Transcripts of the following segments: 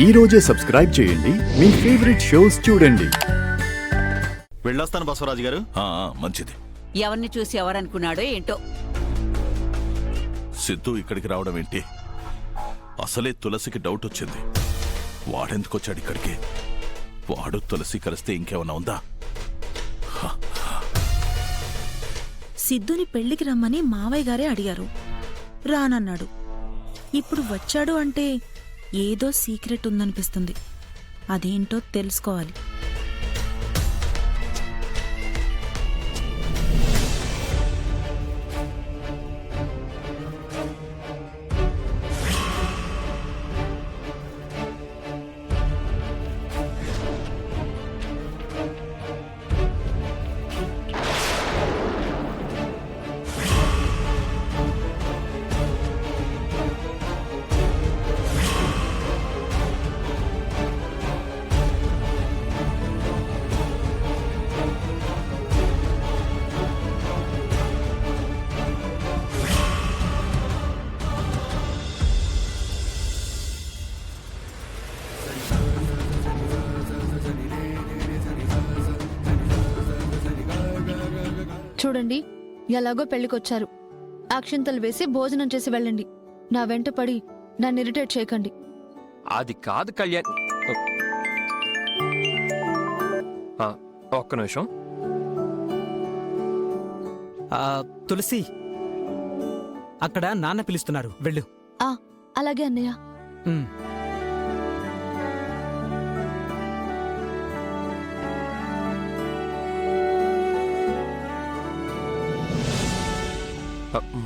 ఈ రోజే సబ్స్క్రైబ్ చేయండి, మీ ఫేవరెట్ షోస్ చూడండి. వెళ్ళొస్తాను బసవరాజు గారు. మంచిది. ఎవరిని చూసి ఎవరనుకున్నాడో ఏంటో. సిద్ధు ఇక్కడికి రావడం ఏంటి? అసలే తులసికి డౌట్ వచ్చింది. వాడెందుకొచ్చాడు ఇక్కడికి? వాడు తులసి కలిస్తే ఇంకేమన్నా ఉందా? సిద్ధుని పెళ్లికి రమ్మని మావయ్య గారే అడిగారు. రానన్నాడు. ఇప్పుడు వచ్చాడు అంటే ఏదో సీక్రెట్ ఉందనిపిస్తుంది. అదేంటో తెలుసుకోవాలి. చూడండి, ఎలాగో పెళ్లికొచ్చారు. అక్షింతలు వేసి భోజనం చేసి వెళ్ళండి. నా వెంట పడి నన్ను ఇరిటేట్ చేయకండి. అది కాదు కళ్యాణ్. ఒక్క నిమిషం. తులసి, అక్కడ నాన్న పిలుస్తున్నారు, వెళ్ళు. అలాగే అన్నయ్య.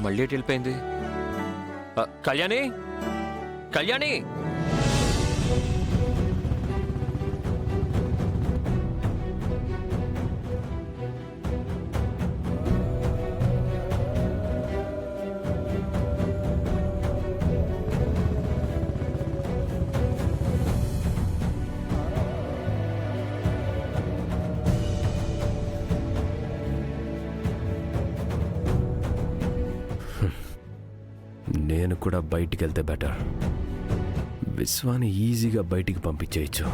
మళ్ళీ ఎటు వెళ్ళిపోయింది? కళ్యాణి, కళ్యాణి! నేను కూడా బయటికి వెళ్తే బెటర్. విశ్వాన్ని ఈజీగా బయటికి పంపించేయచ్చు.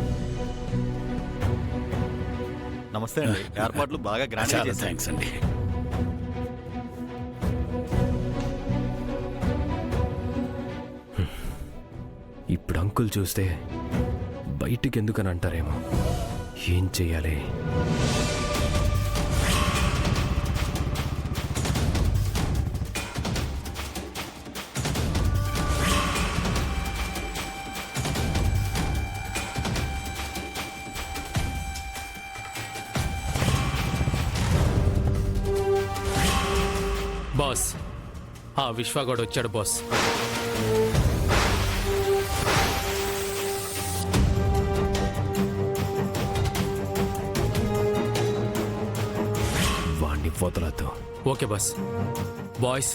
నమస్తే అండి. ఏర్పాట్లు బాగా గ్రాండ్ చేశారు. థ్యాంక్స్ అండి. ఇప్పుడు అంకుల్ చూస్తే బయటికి ఎందుకని అంటారేమో. ఏం చెయ్యాలి? బాస్, ఆ విశ్వగౌడ్ వచ్చాడు బాస్. వాణ్ణి వదలద్దు. Okay boss. Boys,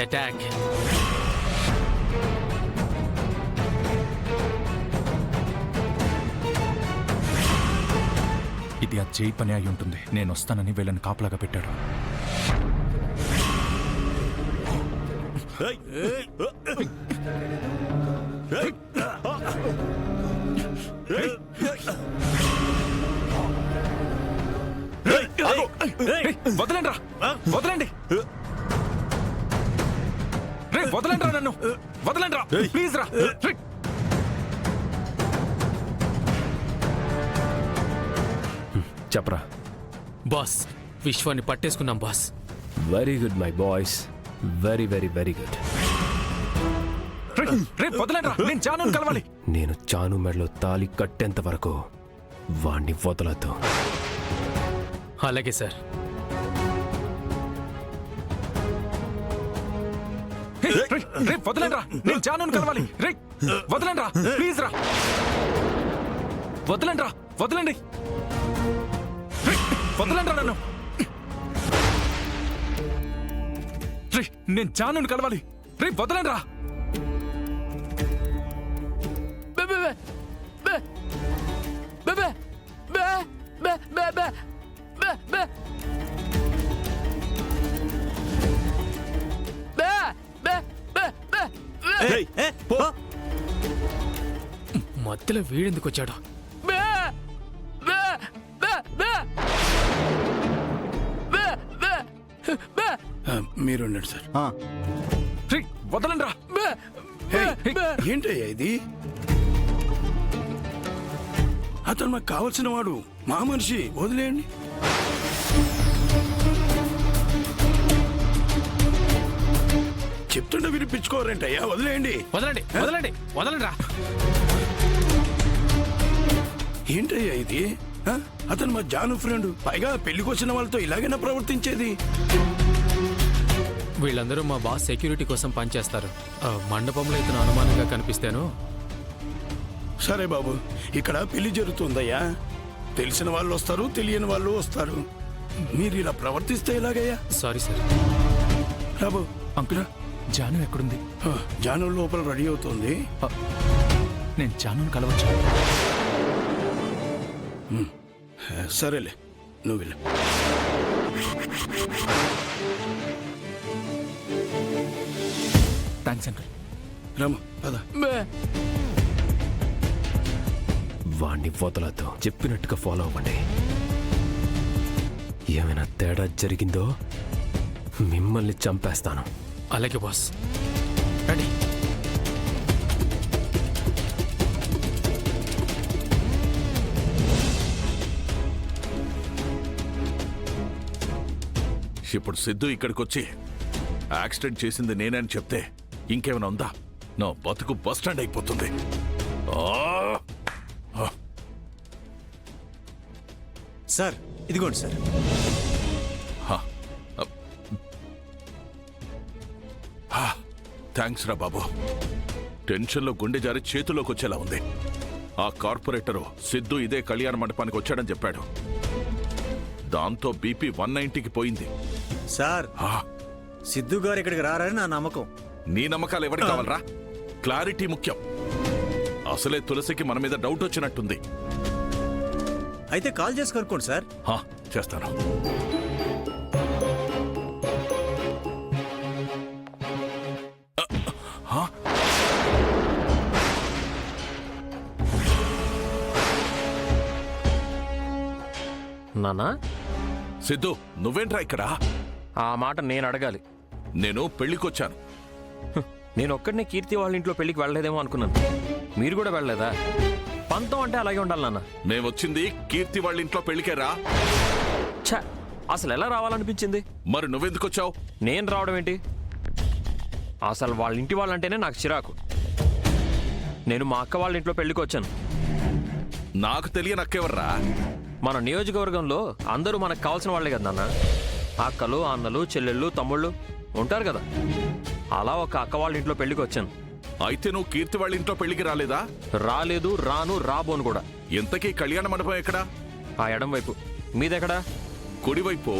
attack. ఇది ఆ చేయి పని అయి ఉంటుంది. నేను వస్తానని వీళ్ళని కాపలాగా పెట్టాడు. వదలండి రా, వదలండి, వదలండి రా, నన్ను వదలండి రా, ప్లీజ్ రా. చెప్పరా. బాస్, విశ్వాన్ని పట్టేసుకున్నాం boss. Very good my boys, very very very good. నేను చాను మెడలో తాళి కట్టేంత వరకు వాణ్ణి వదలద్దు. అలాగే సార్. వదలండి రా, నేను చాను కలవాలి. వదలండి రా, ప్లీజ్ రా, వదలండి రా, వదలండి, వదలండి రా నన్ను. నేను చాను కలవాలి. వదలండి రా. మధ్యలో వీడెందుకు వచ్చాడు? బే! బే! బే! బే! బే! బే! బే! మీరుండండి సార్. ఆ, రేయ్, వదలండి రా. బే! బే! బే! ఏంటయ్యా ఇది? అతను మాకు కావలసిన వాడు, మా మనిషి, వదిలేయండి. చెప్తుంటే వినిపించుకోరంటయ్యా, వదిలేయండి. వదలండి వదలండి వదలండి రా. ఏంటయ్యా ఇది? ఆ? అతను మా జాను ఫ్రెండ్, పైగా పెళ్లికి వచ్చిన వాళ్ళతో ఇలాగైనా ప్రవర్తించేది? వీళ్ళందరూ మా బాస్ సెక్యూరిటీ కోసం పనిచేస్తారు. మండపంలో ఇతను అనుమానంగా కనిపిస్తాను. సరే బాబు, ఇక్కడ పెళ్లి జరుగుతుందయ్యా. తెలిసిన వాళ్ళు వస్తారు, తెలియని వాళ్ళు వస్తారు. మీరు ఇలా ప్రవర్తిస్తే ఎలాగయ్యా? Sorry sir. Rabu uncle, Janu ఎక్కడుంది? జాను లోపల రెడీ అవుతుంది. నేను జానుని కలవచ్చు. సరేలే, నువ్వు వెళ్ళు. Thanks uncle. రాము పద. వాణ్ణి వదలతో చెప్పినట్టుగా ఫాలో అవ్వండి. ఏమైనా తేడా జరిగిందో మిమ్మల్ని చంపేస్తాను. అలాగే బాస్. రెడీ. ఇప్పుడు సిద్ధు ఇక్కడికొచ్చి యాక్సిడెంట్ చేసింది నేనే అని చెప్తే ఇంకేమైనా ఉందా? నా బతుకు బస్టాండ్ అయిపోతుంది. సార్ ఇదిగోండి సార్. థ్యాంక్స్ రా బాబు. టెన్షన్లో గుండె జారి చేతిలోకి వచ్చేలా ఉంది. ఆ కార్పొరేటరు సిద్ధు ఇదే కళ్యాణ మండపానికి వచ్చాడని చెప్పాడు. దాంతో బీపీ 190కి పోయింది. సార్ సిద్ధు గారు ఇక్కడికి రారని నా నమ్మకం. నీ నమ్మకాలు ఎవరికి కావాలరా? క్లారిటీ ముఖ్యం. అసలే తులసికి మన మీద డౌట్ వచ్చినట్టుంది. అయితే కాల్ చేసి కనుక్కోండి సార్. చేస్తాను. నానా, సిద్ధు నువ్వేంట్రా ఇక్కడ? ఆ మాట నేను అడగాలి. నేను పెళ్లికొచ్చాను. నేను ఒక్కడినే కీర్తి వాళ్ళ ఇంట్లో పెళ్లికి వెళ్ళలేదేమో అనుకున్నాను. మీరు కూడా వెళ్ళలేదా? పంతం అంటే అలాగే ఉండాలి నాన్న. మేమొచ్చింది కీర్తి వాళ్ళ ఇంట్లో పెళ్లికేరా. ఛ, అసలు ఎలా రావాలనిపించింది? మరి నువ్వెందుకు వచ్చావు? నేను రావడం ఏంటి? అసలు వాళ్ళ ఇంటి వాళ్ళంటేనే నాకు చిరాకు. నేను మా అక్క వాళ్ళ ఇంట్లో పెళ్లికి వచ్చాను. నాకు తెలియని అక్కెవర్రా? మన నియోజకవర్గంలో అందరూ మనకు కావాల్సిన వాళ్ళే కదా నాన్న. అక్కలు, అన్నలు, చెల్లెళ్ళు, తమ్ముళ్ళు ఉంటారు కదా. అలా ఒక అక్క వాళ్ళ ఇంట్లో పెళ్లికి వచ్చాను. అయితే నువ్వు కీర్తి వాళ్ళ ఇంట్లో పెళ్లికి రాలేదా? రాలేదు, రాను, రాబోను కూడా. ఇంతకీ కళ్యాణ మండపం ఎక్కడా? ఆ ఎడం వైపు. మీదెక్కడా? కుడివైపు